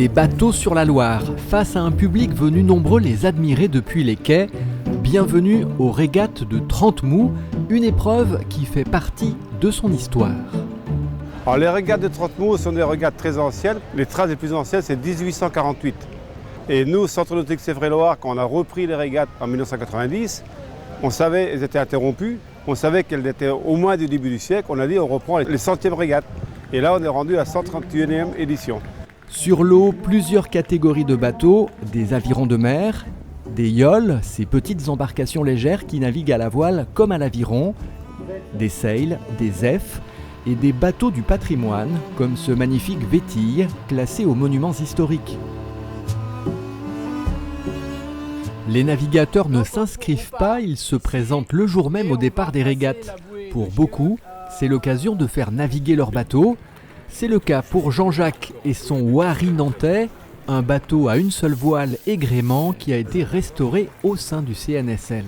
Des bateaux sur la Loire, face à un public venu nombreux les admirer depuis les quais. Bienvenue aux régates de Trente-Mous, une épreuve qui fait partie de son histoire. Alors, les régates de Trente-Mous sont des régates très anciennes. Les traces les plus anciennes, c'est 1848. Et nous, Centre nautique Sèvres-et-Loire, quand on a repris les régates en 1990, on savait qu'elles étaient interrompues, on savait qu'elles étaient au moins du début du siècle. On a dit on reprend les 100e régates. Et là, on est rendu à la 131e édition. Sur l'eau, plusieurs catégories de bateaux, des avirons de mer, des yoles, ces petites embarcations légères qui naviguent à la voile comme à l'aviron, des sails, des efs et des bateaux du patrimoine, comme ce magnifique Vétille, classé aux monuments historiques. Les navigateurs ne s'inscrivent pas, ils se présentent le jour même au départ des régates. Pour beaucoup, c'est l'occasion de faire naviguer leur bateau. C'est le cas pour Jean-Jacques et son Wari nantais, un bateau à une seule voile et gréement qui a été restauré au sein du CNSL.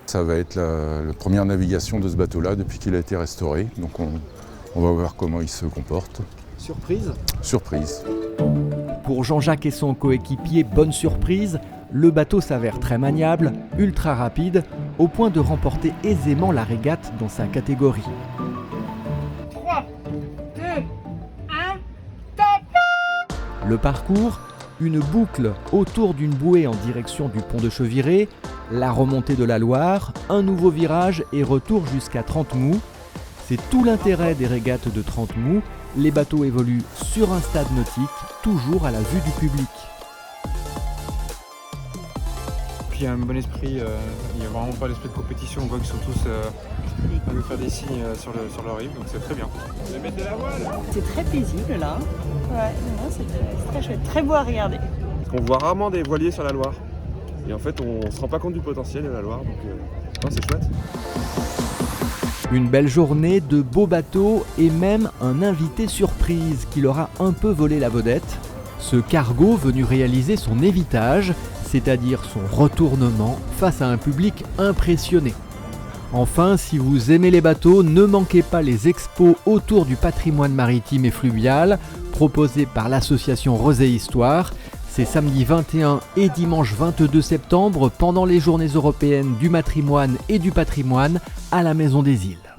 Ça va être la première navigation de ce bateau-là depuis qu'il a été restauré. Donc on va voir comment il se comporte. Surprise ? Surprise. Pour Jean-Jacques et son coéquipier, bonne surprise, le bateau s'avère très maniable, ultra rapide, au point de remporter aisément la régate dans sa catégorie. 3, 2, 1, top! Le parcours, une boucle autour d'une bouée en direction du pont de Cheviré, la remontée de la Loire, un nouveau virage et retour jusqu'à Trente-Mous. C'est tout l'intérêt des régates de Trente-Mous. Les bateaux évoluent sur un stade nautique, toujours à la vue du public. Puis il y a un bon esprit, il n'y a vraiment pas l'esprit de compétition, on voit qu'ils sont tous à nous faire des signes sur leur rive, donc c'est très bien. C'est très paisible là. Ouais, non, c'est très chouette, très beau à regarder. On voit rarement des voiliers sur la Loire. Et en fait, on ne se rend pas compte du potentiel de la Loire, donc non, c'est chouette. Une belle journée, de beaux bateaux et même un invité surprise qui leur a un peu volé la vedette. Ce cargo venu réaliser son évitage, c'est-à-dire son retournement face à un public impressionné. Enfin, si vous aimez les bateaux, ne manquez pas les expos autour du patrimoine maritime et fluvial proposés par l'association Rosée Histoire. C'est samedi 21 et dimanche 22 septembre pendant les journées européennes du matrimoine et du patrimoine à la Maison des Îles.